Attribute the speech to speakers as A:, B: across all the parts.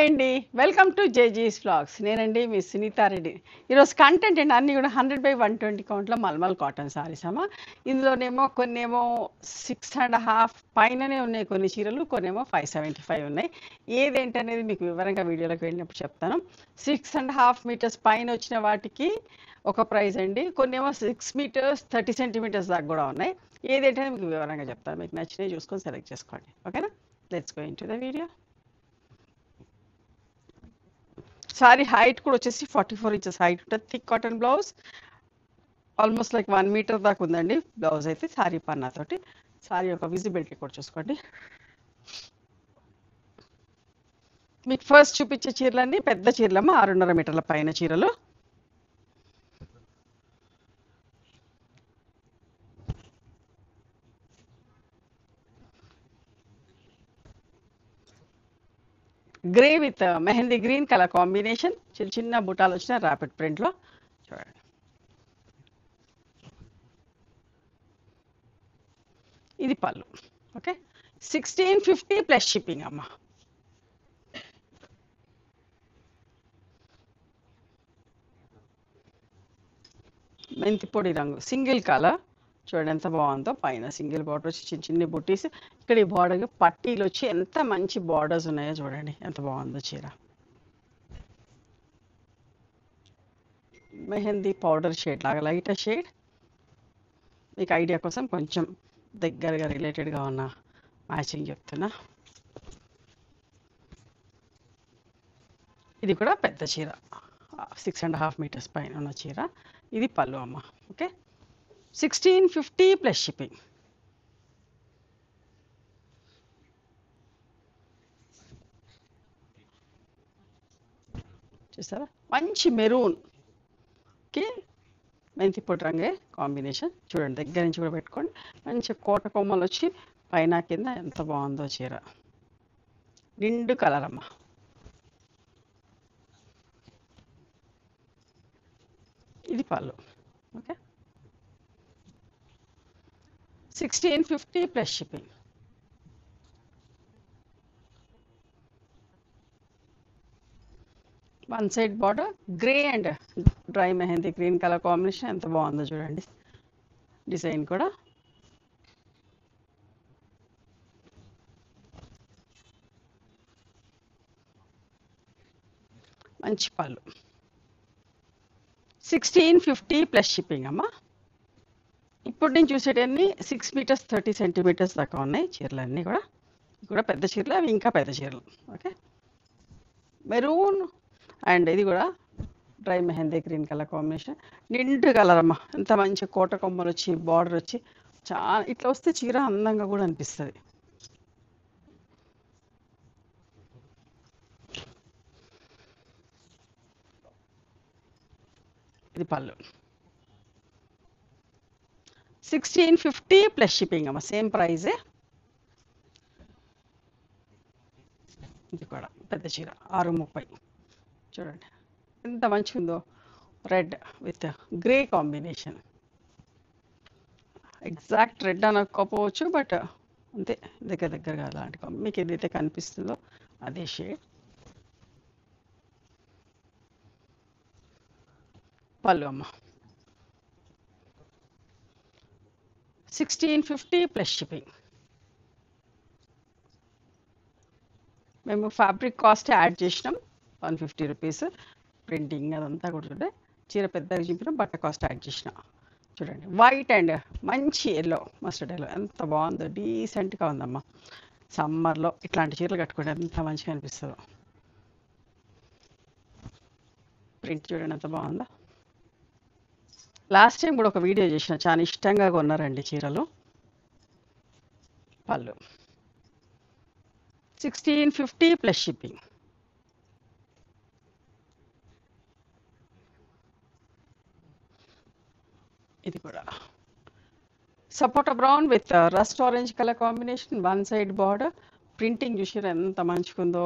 A: అండి. Welcome to జేజీస్ vlogs. నేనండి మీ సునీతారెడ్డి. ఈరోజు కంటెంట్ అండి అన్నీ కూడా 100/120 కౌంట్లో మల్మల్ కాటన్ సారీస్ అమ్మా. ఇందులోనేమో కొన్నేమో 6.5 పైననే ఉన్నాయి కొన్ని చీరలు, కొన్నేమో 575 ఉన్నాయి. ఏదేంటనేది మీకు వివరంగా వీడియోలోకి వెళ్ళినప్పుడు చెప్తాను. 6.5 మీటర్స్ పైన వచ్చిన వాటికి ఒక ప్రైస్ అండి, కొన్నేమో 6 మీటర్స్ 30 సెంటీమీటర్స్ దాకా కూడా ఉన్నాయి. ఏదేంటనే మీకు వివరంగా చెప్తాను. మీకు నచ్చినవి చూసుకొని సెలెక్ట్ చేసుకోండి. ఓకేనా? Let's go into the video. Sari height కూడా వచ్చేసి 44 ఇంచెస్ హైట్ ఉంటుంది. Thick cotton blouse, almost like 1 meter దాకా ఉందండి బ్లౌజ్ అయితే. సారీ పన్నాతోటి సారీ యొక్క విజిబిలిటీ కూడా చూసుకోండి. మీకు ఫస్ట్ చూపించే చీరలన్నీ పెద్ద చీరలమ్మ, 6.5 మీటర్ల పైన చీరలు. Grey with mehndi green colour combination, చిన్న చిన్న బుటాలు వచ్చిన ర్యాపిడ్ ప్రింట్లో చూడండి. ఇది పళ్ళు. ఓకే, 1650 ప్లస్ షిప్పింగ్ అమ్మ. మెంతి పొడి రంగు సింగిల్ కలర్ చూడండి ఎంత బాగుందో. పైన సింగిల్ బార్డర్ వచ్చి చిన్న చిన్న బుట్టీస్, ఇక్కడ ఈ బార్డర్కి పట్టీలు వచ్చి ఎంత మంచి బార్డర్స్ ఉన్నాయో చూడండి ఎంత బాగుందో చీర. మెహందీ పౌడర్ షేడ్ లాగా లైట్ షేడ్. మీకు ఐడియా కోసం కొంచెం దగ్గరగా రిలేటెడ్గా ఉన్న మ్యాచింగ్ చెప్తున్నా. ఇది కూడా పెద్ద చీర, 6.5 మీటర్స్ పైన ఉన్న చీర. ఇది పళ్ళు అమ్మ. Okay, 1650 plus shipping. చూసారా, మంచి మెరూన్కి మెంతి పొడి రంగే కాంబినేషన్. చూడండి దగ్గర నుంచి కూడా పెట్టుకోండి. మంచి కోట కొమ్మలు వచ్చి పైన కింద ఎంత బాగుందో చీర. నిండు కలర్ అమ్మ. ఇది పళ్ళు. Okay, 1650 plus shipping. One side border grey and dry mehndi green colour combination ఎంత బాగుందో చూడండి. డిజైన్ కూడా మంచి పళ్ళు. 1650 ప్లస్ షిప్పింగ్ అమ్మ. ఇప్పుడు నేను చూసేటన్నీ 6 మీటర్స్ 30 సెంటీమీటర్స్ దాకా ఉన్నాయి చీరలన్నీ కూడా పెద్ద చీరలు, అవి ఇంకా పెద్ద చీరలు. ఓకే, మెరూన్ అండ్ ఇది కూడా dry mehndi green colour combination. నిండు కలర్ అమ్మ. ఎంత మంచి కోట కొమ్మలు వచ్చి బార్డర్ వచ్చి చాలా ఇట్లా వస్తే చీర అందంగా కూడా అనిపిస్తుంది. ఇది పళ్ళు. 1650 ప్లస్ షిప్పింగ్ అమ్మ. సేమ్ ప్రైజే. ఇది కూడా పెద్ద చీర 630. చూడండి ఎంత మంచిగా ఉందో. Red with grey combination. Exact red అనకపోవచ్చు, బట్ అంతే దగ్గరగా అలాంటి మీకు ఏదైతే కనిపిస్తుందో అదే షేడ్. పళ్ళు అమ్మ. 1650 ప్లస్ షిప్పింగ్. మేము ఫ్యాబ్రిక్ కాస్ట్ యాడ్ చేసినాం 150 రూపీస్. ప్రింటింగ్ అదంతా కూడా చూడండి. చీర పెద్దగా చూపినాం, బట్ట కాస్ట్ యాడ్ చేసిన. చూడండి వైట్ అండ్ మంచి ఎల్లో, మస్టర్డ్ ఎల్లో ఎంత బాగుందో. డీసెంట్గా ఉందమ్మా. సమ్మర్లో ఇట్లాంటి చీరలు కట్టుకుంటే ఎంత మంచిగా అనిపిస్తుందో. ప్రింట్ చూడండి ఎంత బాగుందో. లాస్ట్ టైం కూడా ఒక వీడియో చేసిన, చాలా ఇష్టంగా కొన్నారండి చీరలు. పళ్ళు 1650 ప్లస్ షిప్పింగ్. ఇది కూడా సపోటా brown with rust orange colour combination. One side border printing చూసారు ఎంత మంచిగా ఉందో.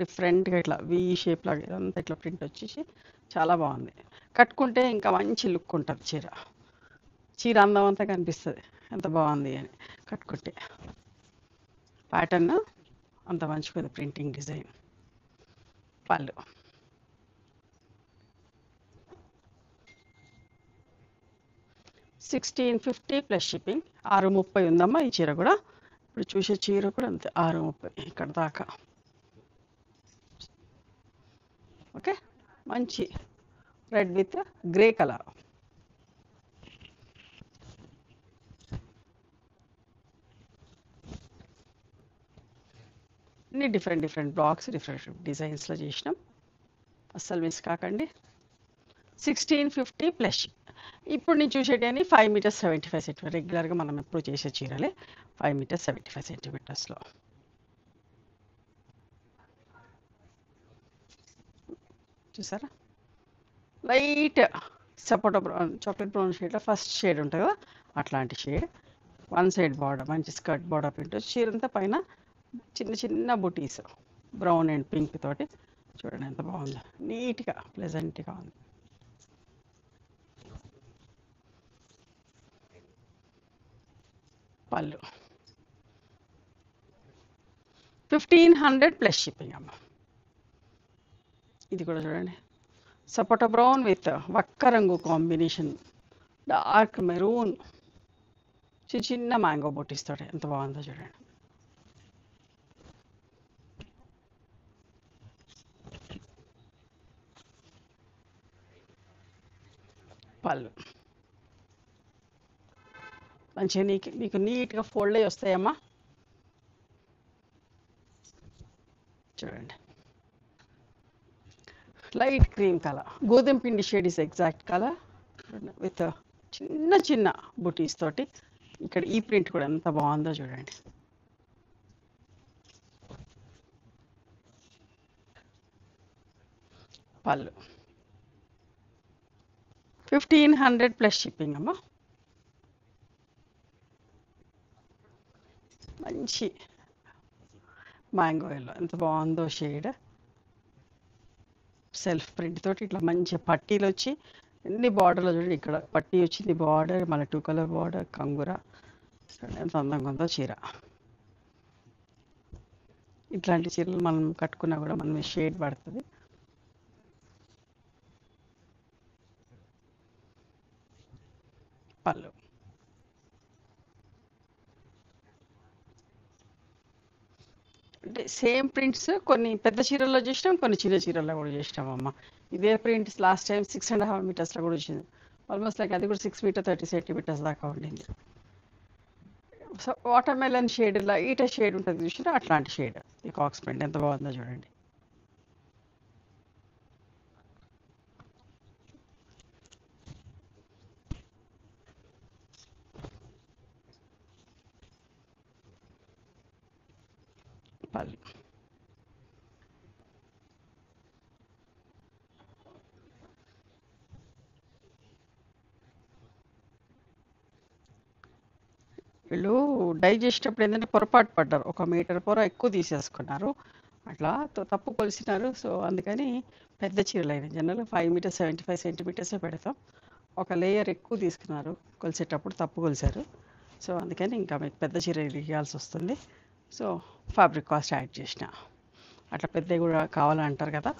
A: డిఫరెంట్గా ఇట్లా వి షేప్ లాగా ఇదంతా ఇట్లా ప్రింట్ వచ్చేసి చాలా బాగుంది. కట్టుకుంటే ఇంకా మంచి లుక్ ఉంటుంది చీర. చీర అందం అంతా కనిపిస్తుంది ఎంత బాగుంది అని కట్టుకుంటే. ప్యాటర్న్ అంత మంచిగా ఉంది, ప్రింటింగ్ డిజైన్. పళ్ళు 1650 ప్లస్ షిప్పింగ్. 630 ఉందమ్మా ఈ చీర కూడా. ఇప్పుడు చూసే చీర కూడా అంతే 630 ఇక్కడ దాకా. ఓకే, మంచి రెడ్ విత్ గ్రే కలర్. అన్ని డిఫరెంట్ డిఫరెంట్ బ్లాక్స్ డిఫరెంట్ డిజైన్స్లో చేసినాం, అస్సలు మిస్ కాకండి. 1650 ప్లస్. ఇప్పుడు నేను చూసేటని 5 మీటర్స్ 75 సెంటీమీటర్, రెగ్యులర్గా మనం ఎప్పుడు చేసే చీరలే 5 మీటర్స్ 75 సెంటీమీటర్స్లో. చూసారా, లైట్ సపోటా బ్రౌన్, చాక్లెట్ బ్రౌన్ షేడ్లో ఫస్ట్ షేడ్ ఉంటుంది కదా అట్లాంటి షేడ్. వన్ సైడ్ బార్డర్, మంచి స్కర్ట్ బార్డర్ ప్రింట్, చీరంతా పైన చిన్న చిన్న బుటీస్ బ్రౌన్ అండ్ పింక్ తోటి. చూడండి ఎంత బాగుందో, నీట్గా ప్లెజెంట్గా ఉంది. పళ్ళు 1500 ప్లస్ షిప్పింగ్ అమ్మ. ఇది కూడా చూడండి, సపోటా బ్రౌన్ విత్ వక్క రంగు కాంబినేషన్, డార్క్ మెరూన్, చిన్న చిన్న మ్యాంగో బొటీస్ తోటి ఎంత బాగుందో చూడండి. పళ్ళు మంచిగా మీకు నీట్గా ఫోల్డ్ అయ్యి వస్తాయమ్మా. చూడండి, లైట్ క్రీమ్ కలర్, గోధుమ పిండి shade is exact colour with చిన్న చిన్న బుటీస్ తోటి. ఇక్కడ ఈ ప్రింట్ కూడా ఎంత బాగుందో చూడండి. పళ్ళు 1500 ప్లస్ షిప్పింగ్ అమ్మా. మంచి మ్యాంగో ఎల్లో ఎంత బాగుందో షేడ్, సెల్ఫ్ ప్రింట్ తోటి ఇట్లా మంచి పట్టీలు వచ్చి ఎన్ని బార్డర్లో చూడండి. ఇక్కడ పట్టీ వచ్చింది బార్డర్, మళ్ళీ 2 కలర్ బార్డర్, కంగుర, ఎంత అందంగా ఉందో చీర. ఇట్లాంటి చీరలు మనం కట్టుకున్నా కూడా మనం షేడ్ పడుతుంది. పళ్ళు అంటే సేమ్ ప్రింట్స్ కొన్ని పెద్ద చీరల్లో చేసినాం, కొన్ని చిన్న చీరల్లో కూడా చేసినాం అమ్మ. ఇదే ప్రింట్స్ లాస్ట్ టైం 6.5 మీటర్స్లో కూడా వచ్చింది. ఆల్మోస్ట్ లైక్ అది కూడా 6 మీటర్ 30 సెంటీమీటర్స్ దాకా ఉండింది. So water melon shade light shade ఉంటుంది చూసినా, అట్లాంటి షేడ్ ఈ కాక్స్ ప్రింట్ ఎంత బాగుందో చూడండి. పళ్ళు వీళ్ళు డై చేసేటప్పుడు ఏంటంటే పొరపాటు పడ్డారు, 1 మీటర్ పొర ఎక్కువ తీసేసుకున్నారు, అట్లా తప్పు కొలిసినారు. సో అందుకని పెద్ద చీరలు అయినాయి. జనరల్ 5 మీటర్స్ 75 సెంటీమీటర్సే పెడతాం, ఒక లేయర్ ఎక్కువ తీసుకున్నారు, కొలిసేటప్పుడు తప్పు కొలిసారు. సో అందుకని ఇంకా మీకు పెద్ద చీర ఇవ్వాల్సి వస్తుంది. సో ఫ్యాబ్రిక్ కాస్ట్ యాడ్ చేసిన, అట్లా పెద్దవి కూడా కావాలంటారు కదా.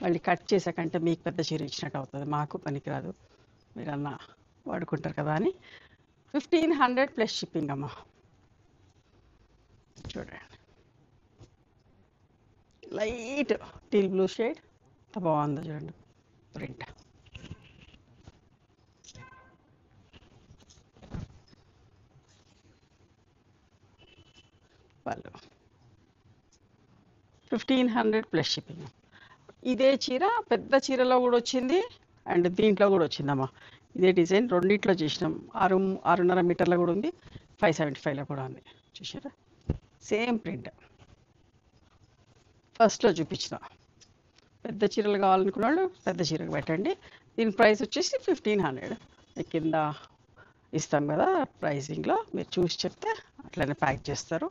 A: మళ్ళీ కట్ చేసాకంటే మీకు పెద్ద చీర ఇచ్చినట్టు అవుతుంది, మాకు పనికిరాదు, మీరన్నా వాడుకుంటారు కదా అని. 1500 ప్లస్ షిప్పింగ్ అమ్మ. చూడండి, లైట్ టీల్ బ్లూ షేడ్ ఎంత బాగుందో చూడండి ప్రింట్. వాళ్ళు 1500 ప్లస్ షిప్పింగ్. ఇదే చీర పెద్ద చీరలో కూడా వచ్చింది అండ్ దీంట్లో కూడా వచ్చిందమ్మా. ఇదే డిజైన్ రెండిట్లో చేసినాం, 6.5 మీటర్లో కూడా ఉంది, 575లో కూడా ఉంది. చూసారా, సేమ్ ప్రింట్. ఫస్ట్లో చూపించిన పెద్ద చీరలు కావాలనుకున్న వాళ్ళు పెద్ద చీరకు పెట్టండి. దీని ప్రైస్ వచ్చేసి 1500. కింద ఇస్తాం కదా ప్రైసింగ్లో, మీరు చూసి చెప్తే అట్లనే ప్యాక్ చేస్తారు.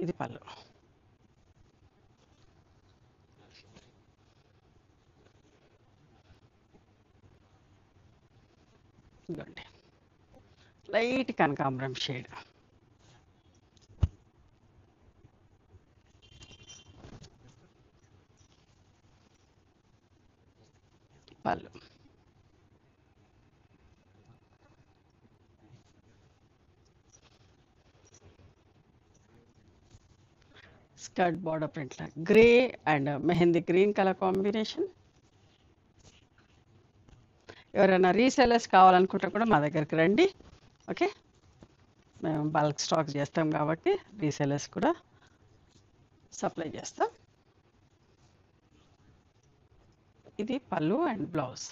A: ఇది పళ్ళు. ఇదిగోండి, లైట్ కనకాంబరం షేడ్. పళ్ళు. Skirt border print law grey and mehndi green colour combination. ఎవరైనా రీసెలర్స్ కావాలనుకుంటే కూడా మా దగ్గరికి రండి. ఓకే, మేము బల్క్ స్టాక్ చేస్తాం కాబట్టి రీసెలర్స్ కూడా సప్లై చేస్తాం. ఇది పళ్ళు అండ్ బ్లౌజ్.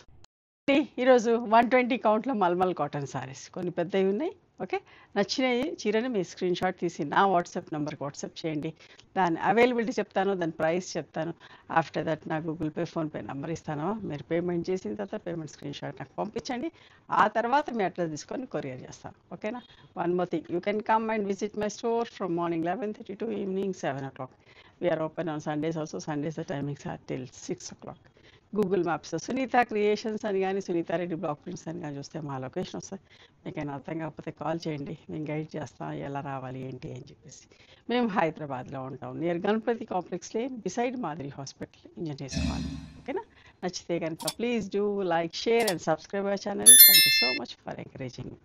A: ఈరోజు 120 కౌంట్లో మల్మల్ కాటన్ సారీస్ కొన్ని పెద్దవి ఉన్నాయి. ఓకే, నచ్చినవి చీరని మీ స్క్రీన్ షాట్ తీసి నా వాట్సాప్ నెంబర్కి వాట్సాప్ చేయండి. దాని అవైలబిలిటీ చెప్తాను, దాని ప్రైస్ చెప్తాను. ఆఫ్టర్ దట్ నా గూగుల్ పే ఫోన్పే నెంబర్ ఇస్తాను. మీరు పేమెంట్ చేసిన తర్వాత పేమెంట్ స్క్రీన్ షాట్ నాకు పంపించండి. ఆ తర్వాత మీ అడ్రస్ తీసుకొని కొరియర్ చేస్తాను. ఓకేనా. One more thing, you can come and visit my store from morning 11:30 to evening 7 o'clock. We are open on Sundays also. Sundays the timings are till 6 o'clock. Google maps Sunitha creations అని కానీ Sunitha Reddy block prints అని కానీ చూస్తే మా location వస్తుంది. మీకైనా అర్థం కాకపోతే కాల్ చేయండి, మేము గైడ్ చేస్తాం ఎలా రావాలి ఏంటి అని చెప్పేసి. మేము హైదరాబాద్లో ఉంటాం, near Ganapathi complex lane beside మాదిరి హాస్పిటల్, ఇంజనీర్స్ కాలనీ. ఓకేనా. నచ్చితే కనుక please do like, share and subscribe our channel. Thank you so much for encouraging.